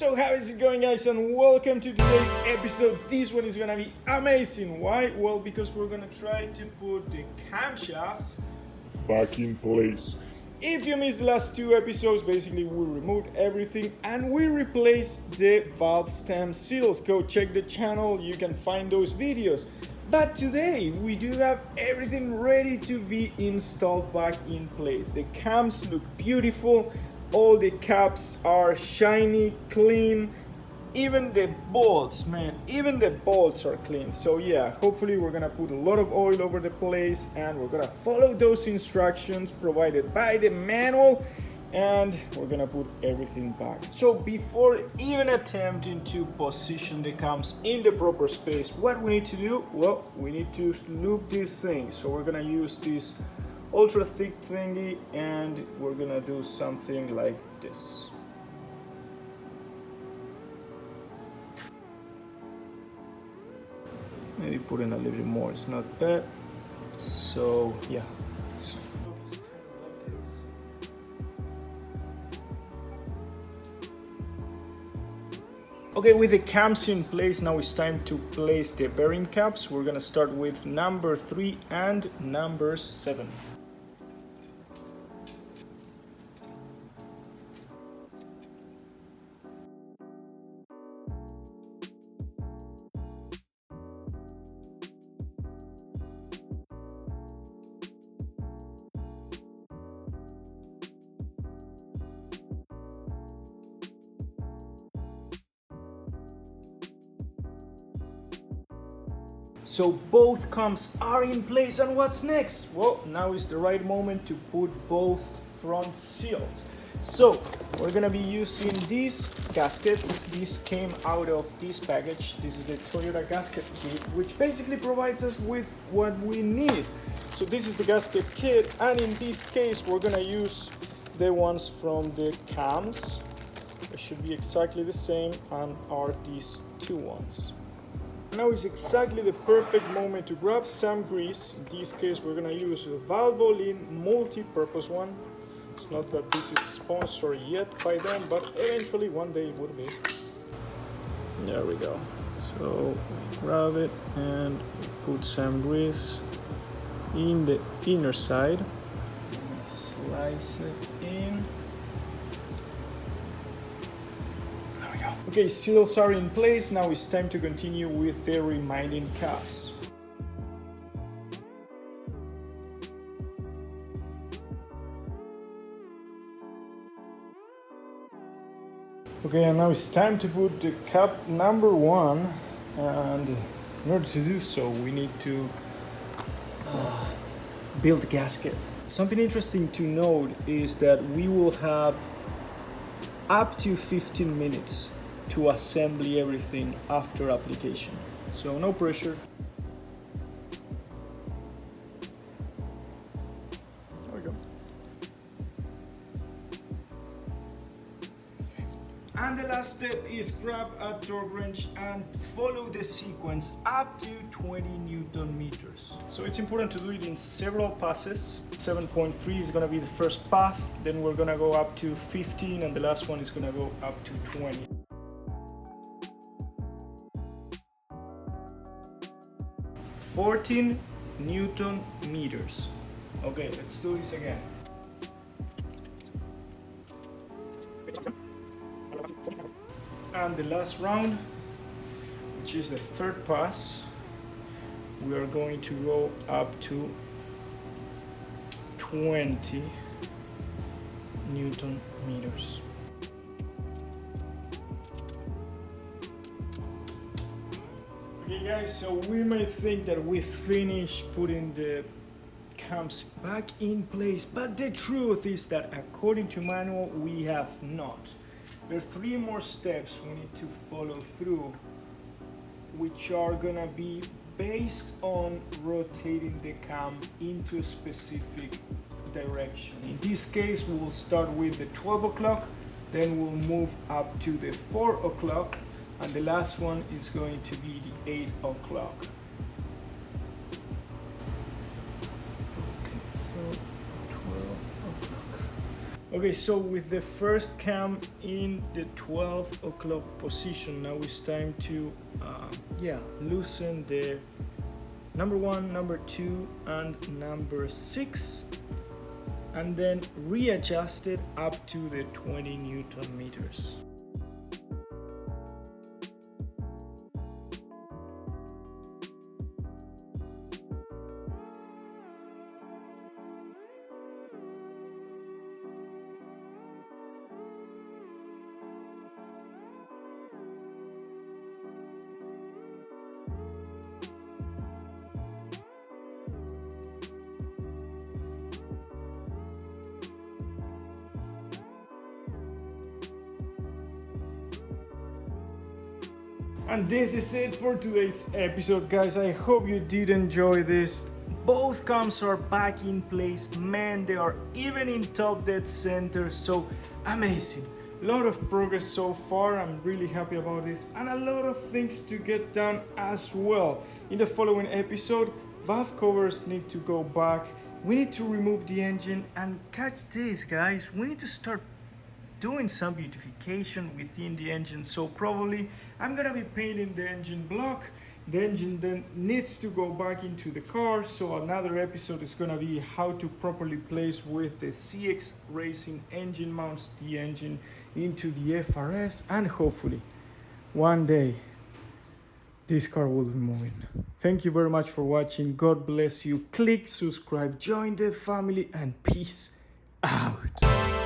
So how is it going, guys, and welcome to today's episode. This one is gonna be amazing. Why? Well, because we're gonna try to put the camshafts back in place. If you missed the last two episodes, basically we removed everything and we replaced the valve stem seals. Go check the channel, you can find those videos. But today we do have everything ready to be installed back in place. The cams look beautiful, all the caps are shiny, clean, even the bolts, man, even the bolts are clean. So yeah, hopefully we're gonna put a lot of oil over the place and we're gonna follow those instructions provided by the manual, and we're gonna put everything back. So before even attempting to position the cams in the proper space, what we need to do? Well, we need to lube this thing. So we're gonna use this ultra thick thingy and we're gonna do something like this. Maybe put in a little bit more, it's not bad. So yeah. Okay, with the cams in place, now it's time to place the bearing caps. We're gonna start with number 3 and number 7. So both cams are in place, and what's next? Well, now is the right moment to put both front seals. So we're gonna be using these gaskets. This came out of this package. This is the Toyota gasket kit, which basically provides us with what we need. So this is the gasket kit, and in this case we're gonna use the ones from the cams. They should be exactly the same, and are these two ones. Now is exactly the perfect moment to grab some grease. In this case we're gonna use a Valvoline multi-purpose one. It's not that this is sponsored yet by them, but eventually one day it would be. There we go. So grab it and put some grease in the inner side. Slice it in. Okay, seals are in place. Now it's time to continue with the remaining caps. Okay, and now it's time to put the cap number 1, and in order to do so we need to build the gasket. Something interesting to note is that we will have up to 15 minutes to assemble everything after application. So no pressure. There we go. Okay. And the last step is grab a torque wrench and follow the sequence up to 20 Newton meters. So it's important to do it in several passes. 7.3 is gonna be the first path, then we're gonna go up to 15, and the last one is gonna go up to 20. 14 Newton meters. Okay, let's do this again. And the last round, which is the third pass, we are going to go up to 20 Newton meters. Okay guys, so we may think that we finished putting the cams back in place, but the truth is that according to manual we have not. There are 3 more steps we need to follow through, which are gonna be based on rotating the cam into a specific direction. In this case we will start with the 12 o'clock, then we'll move up to the 4 o'clock, and the last one is going to be the 8 o'clock. Okay, so 12 o'clock. Okay, so with the first cam in the 12 o'clock position, now it's time to loosen the number 1, number 2, and number 6, and then readjust it up to the 20 Newton meters. And this is it for today's episode, guys. I hope you did enjoy this. Both cams are back in place. Man, they are even in top dead center. So amazing. A lot of progress so far. I'm really happy about this. And a lot of things to get done as well. In the following episode, valve covers need to go back. We need to remove the engine, and catch this, guys. We need to start doing some beautification within the engine. So probably I'm gonna be painting the engine block. The engine then needs to go back into the car. So another episode is gonna be how to properly place with the CX Racing engine mounts the engine into the FRS, and hopefully one day this car will be moving. Thank you very much for watching. God bless you. Click subscribe, join the family, and peace out.